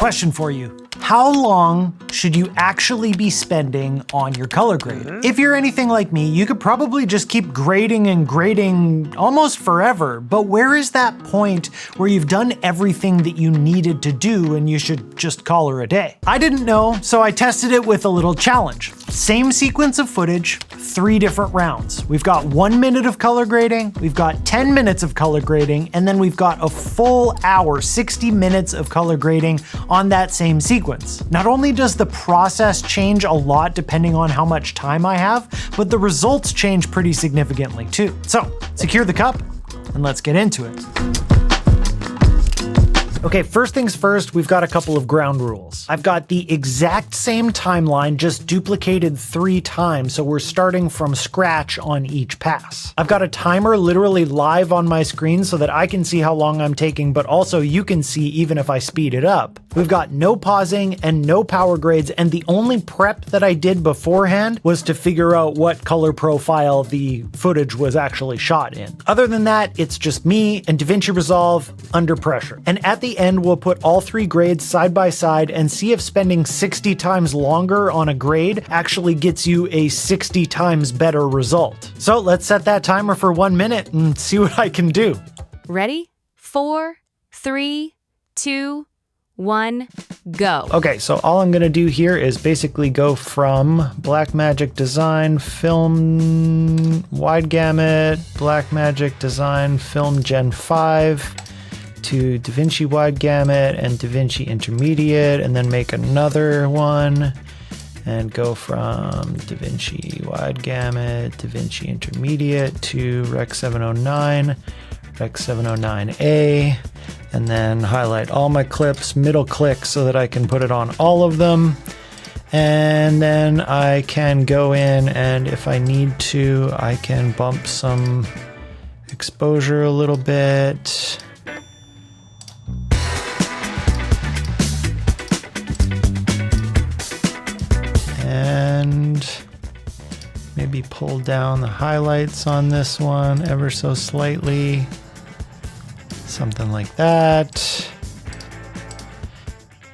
question for you. How long should you actually be spending on your color grade? If you're anything like me, you could probably just keep grading and grading almost forever, but where is that point where you've done everything that you needed to do and you should just call her a day? I didn't know, so I tested it with a little challenge. Same sequence of footage, 3 different rounds. We've got 1 minute of color grading, we've got 10 minutes of color grading, and then we've got a full hour, 60 minutes of color grading on that same sequence. Not only does the process change a lot depending on how much time I have, but the results change pretty significantly too. So, secure the cup and let's get into it. Okay, first things first, we've got a couple of ground rules. I've got the exact same timeline, just duplicated 3 times, so we're starting from scratch on each pass. I've got a timer literally live on my screen so that I can see how long I'm taking, but also you can see even if I speed it up. We've got no pausing and no power grades, and the only prep that I did beforehand was to figure out what color profile the footage was actually shot in. Other than that, it's just me and DaVinci Resolve under pressure. And at the end, we'll put all 3 grades side by side and see if spending 60 times longer on a grade actually gets you a 60 times better result. So let's set that timer for 1 minute and see what I can do. Ready? 4, 3, 2, 1, go. Okay, so all I'm gonna do here is basically go from Blackmagic Design, Film Wide Gamut, Blackmagic Design, Film Gen 5, to DaVinci Wide Gamut and DaVinci Intermediate, and then make another one and go from DaVinci Wide Gamut, DaVinci Intermediate to Rec 709, Rec 709A, and then highlight all my clips, middle click so that I can put it on all of them. And then I can go in and if I need to, I can bump some exposure a little bit. And maybe pull down the highlights on this one ever so slightly. Something like that.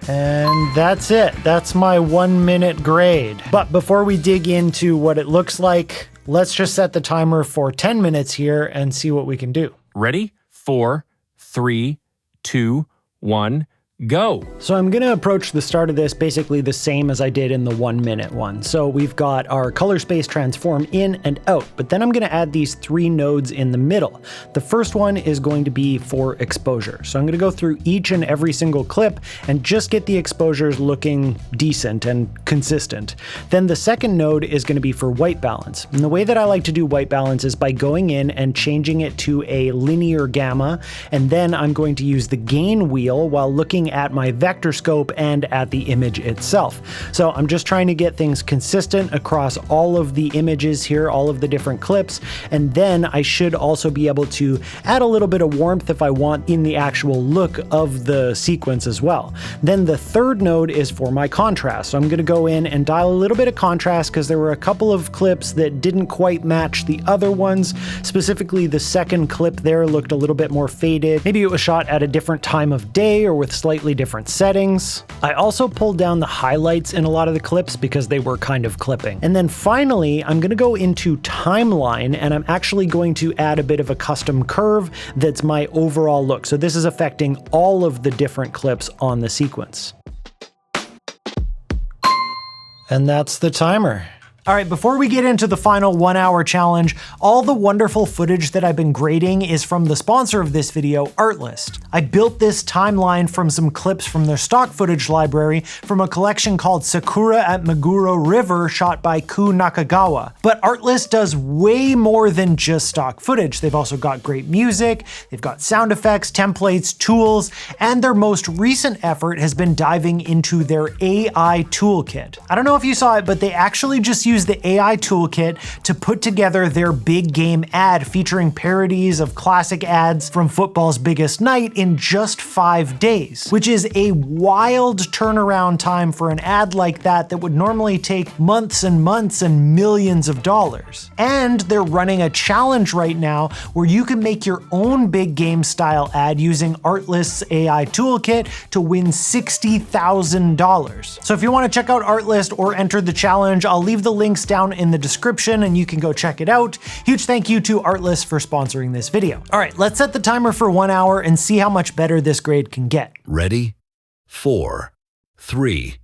And that's it. That's my 1 minute grade. But before we dig into what it looks like, let's just set the timer for 10 minutes here and see what we can do. Ready? 4, 3, 2, 1. Go. So I'm gonna approach the start of this basically the same as I did in the 1 minute one. So we've got our color space transform in and out, but then I'm gonna add these 3 nodes in the middle. The first one is going to be for exposure. So I'm gonna go through each and every single clip and just get the exposures looking decent and consistent. Then the second node is gonna be for white balance. And the way that I like to do white balance is by going in and changing it to a linear gamma, and then I'm going to use the gain wheel while looking at my vector scope and at the image itself. So I'm just trying to get things consistent across all of the images here, all of the different clips, and then I should also be able to add a little bit of warmth if I want in the actual look of the sequence as well. Then the third node is for my contrast. So I'm gonna go in and dial a little bit of contrast because there were a couple of clips that didn't quite match the other ones. Specifically, the second clip there looked a little bit more faded. Maybe it was shot at a different time of day or with slightly different settings. I also pulled down the highlights in a lot of the clips because they were kind of clipping. And then finally, I'm gonna go into timeline and I'm actually going to add a bit of a custom curve that's my overall look. So this is affecting all of the different clips on the sequence. And that's the timer. All right, before we get into the final 1 hour challenge, all the wonderful footage that I've been grading is from the sponsor of this video, Artlist. I built this timeline from some clips from their stock footage library from a collection called Sakura at Meguro River shot by Ku Nakagawa. But Artlist does way more than just stock footage. They've also got great music, they've got sound effects, templates, tools, and their most recent effort has been diving into their AI toolkit. I don't know if you saw it, but they actually just used use the AI toolkit to put together their big game ad featuring parodies of classic ads from football's biggest night in just 5 days, which is a wild turnaround time for an ad like that would normally take months and months and millions of dollars. And they're running a challenge right now where you can make your own big game style ad using Artlist's AI toolkit to win $60,000. So if you want to check out Artlist or enter the challenge, I'll leave the links down in the description and you can go check it out. Huge thank you to Artlist for sponsoring this video. All right, let's set the timer for 1 hour and see how much better this grade can get. Ready? 4, 3,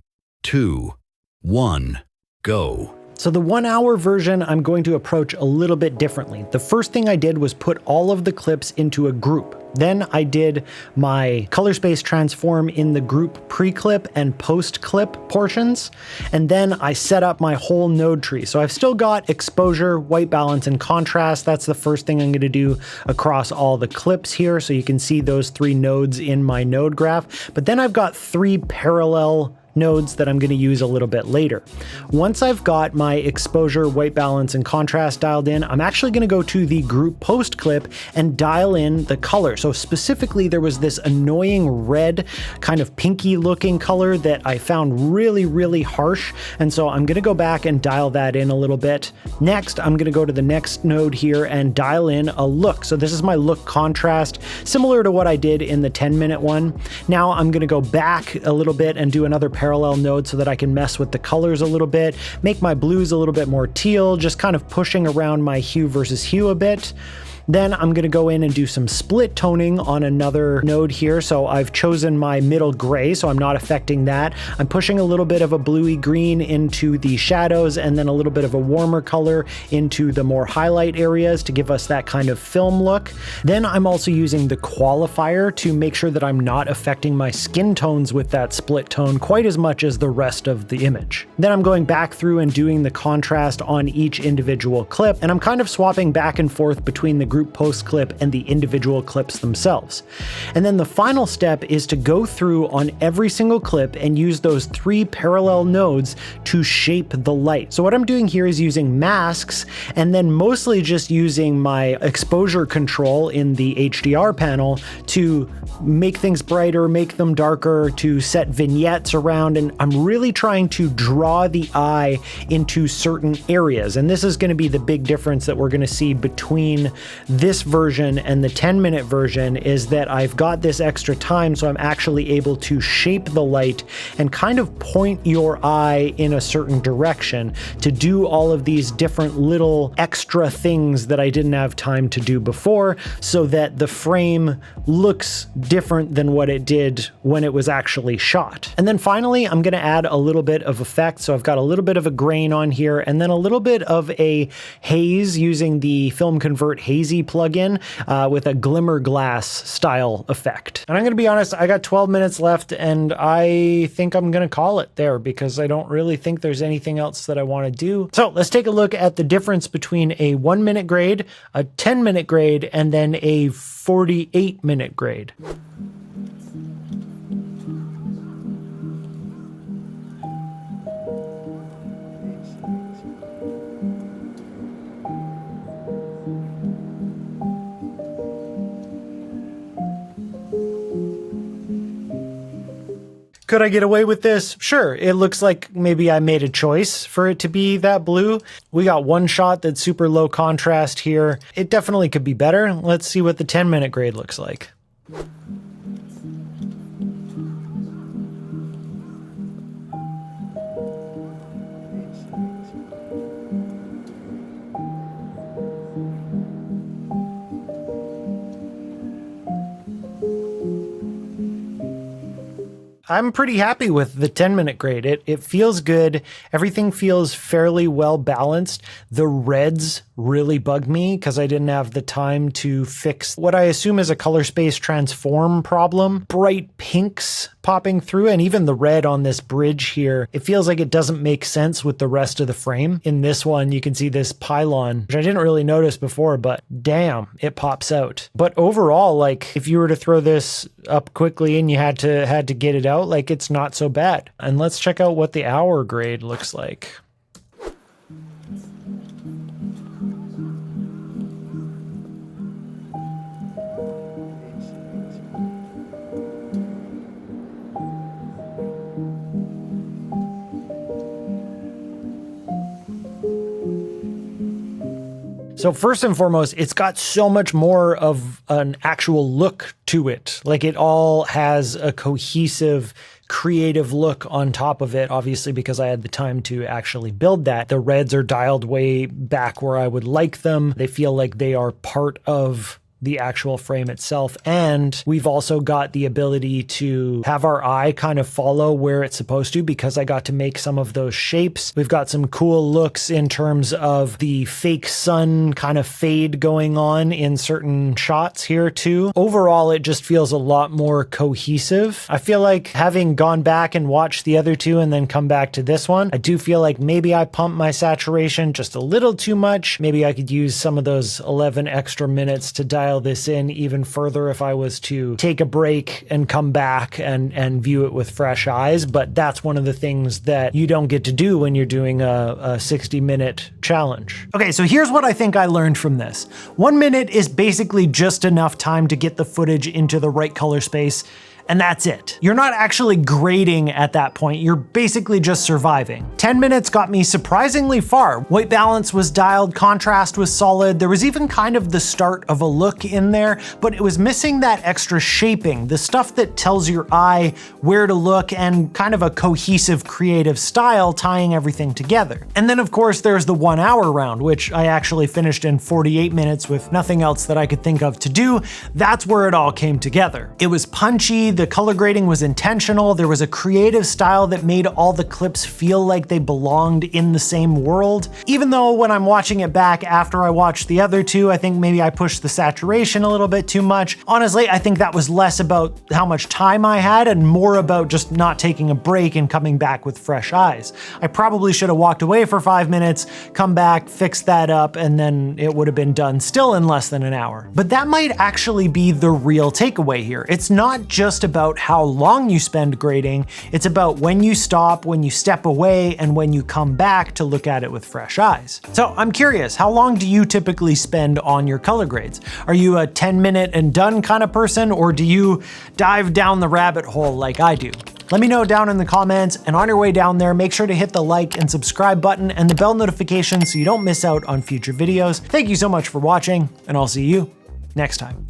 2, 1, go. So the 1 hour version, I'm going to approach a little bit differently. The first thing I did was put all of the clips into a group. Then I did my color space transform in the group pre-clip and post-clip portions. And then I set up my whole node tree. So I've still got exposure, white balance, and contrast. That's the first thing I'm gonna do across all the clips here. So you can see those 3 nodes in my node graph. But then I've got 3 parallel nodes that I'm going to use a little bit later. Once I've got my exposure, white balance, and contrast dialed in, I'm actually going to go to the group post clip and dial in the color. So specifically, there was this annoying red, kind of pinky looking color that I found really, really harsh. And so I'm going to go back and dial that in a little bit. Next, I'm going to go to the next node here and dial in a look. So this is my look contrast, similar to what I did in the 10-minute one. Now I'm going to go back a little bit and do another parallel node so that I can mess with the colors a little bit, make my blues a little bit more teal, just kind of pushing around my hue versus hue a bit. Then I'm going to go in and do some split toning on another node here. So I've chosen my middle gray, so I'm not affecting that. I'm pushing a little bit of a bluey green into the shadows and then a little bit of a warmer color into the more highlight areas to give us that kind of film look. Then I'm also using the qualifier to make sure that I'm not affecting my skin tones with that split tone quite as much as the rest of the image. Then I'm going back through and doing the contrast on each individual clip, and I'm kind of swapping back and forth between the group post clip and the individual clips themselves. And then the final step is to go through on every single clip and use those 3 parallel nodes to shape the light. So what I'm doing here is using masks and then mostly just using my exposure control in the HDR panel to make things brighter, make them darker, to set vignettes around, and I'm really trying to draw the eye into certain areas. And this is going to be the big difference that we're going to see between this version and the 10-minute version, is that I've got this extra time, so I'm actually able to shape the light and kind of point your eye in a certain direction to do all of these different little extra things that I didn't have time to do before, so that the frame looks different than what it did when it was actually shot. And then finally, I'm going to add a little bit of effect. So I've got a little bit of a grain on here and then a little bit of a haze using the Film Convert Hazy plugin with a glimmer glass style effect. And I'm going to be honest, I got 12 minutes left and I think I'm going to call it there because I don't really think there's anything else that I want to do. So let's take a look at the difference between a 1-minute grade, a 10-minute grade, and then a 48-minute grade. Could I get away with this? Sure. It looks like maybe I made a choice for it to be that blue. We got one shot that's super low contrast here. It definitely could be better. Let's see what the 10-minute grade looks like. I'm pretty happy with the 10-minute grade. It feels good. Everything feels fairly well balanced. The reds really bug me because I didn't have the time to fix what I assume is a color space transform problem. Bright pinks popping through, and even the red on this bridge here, it feels like it doesn't make sense with the rest of the frame. In this one, you can see this pylon, which I didn't really notice before, but damn, it pops out. But overall, like if you were to throw this up quickly and you had to get it out, like it's not so bad. And let's check out what the hour grade looks like. So first and foremost, it's got so much more of an actual look to it. Like it all has a cohesive, creative look on top of it, obviously because I had the time to actually build that. The reds are dialed way back where I would like them. They feel like they are part of the actual frame itself. And we've also got the ability to have our eye kind of follow where it's supposed to, because I got to make some of those shapes. We've got some cool looks in terms of the fake sun kind of fade going on in certain shots here too. Overall, it just feels a lot more cohesive. I feel like having gone back and watched the other two and then come back to this one, I do feel like maybe I pumped my saturation just a little too much. Maybe I could use some of those 11 extra minutes to dial this in even further if I was to take a break and come back and view it with fresh eyes. But that's one of the things that you don't get to do when you're doing a 60-minute challenge. Okay, so here's what I think I learned from this. 1 minute is basically just enough time to get the footage into the right color space, and that's it. You're not actually grading at that point, you're basically just surviving. 10 minutes got me surprisingly far. White balance was dialed, contrast was solid, there was even kind of the start of a look in there, but it was missing that extra shaping, the stuff that tells your eye where to look, and kind of a cohesive creative style tying everything together. And then of course there's the 1 hour round, which I actually finished in 48 minutes with nothing else that I could think of to do. That's where it all came together. It was punchy, the color grading was intentional, there was a creative style that made all the clips feel like they belonged in the same world. Even though when I'm watching it back after I watched the other two, I think maybe I pushed the saturation a little bit too much. Honestly, I think that was less about how much time I had and more about just not taking a break and coming back with fresh eyes. I probably should have walked away for 5 minutes, come back, fixed that up, and then it would have been done still in less than an hour. But that might actually be the real takeaway here. It's not just about how long you spend grading, it's about when you stop, when you step away, and when you come back to look at it with fresh eyes. So I'm curious, how long do you typically spend on your color grades? Are you a 10-minute and done kind of person, or do you dive down the rabbit hole like I do? Let me know down in the comments, and on your way down there, make sure to hit the like and subscribe button and the bell notification so you don't miss out on future videos. Thank you so much for watching, and I'll see you next time.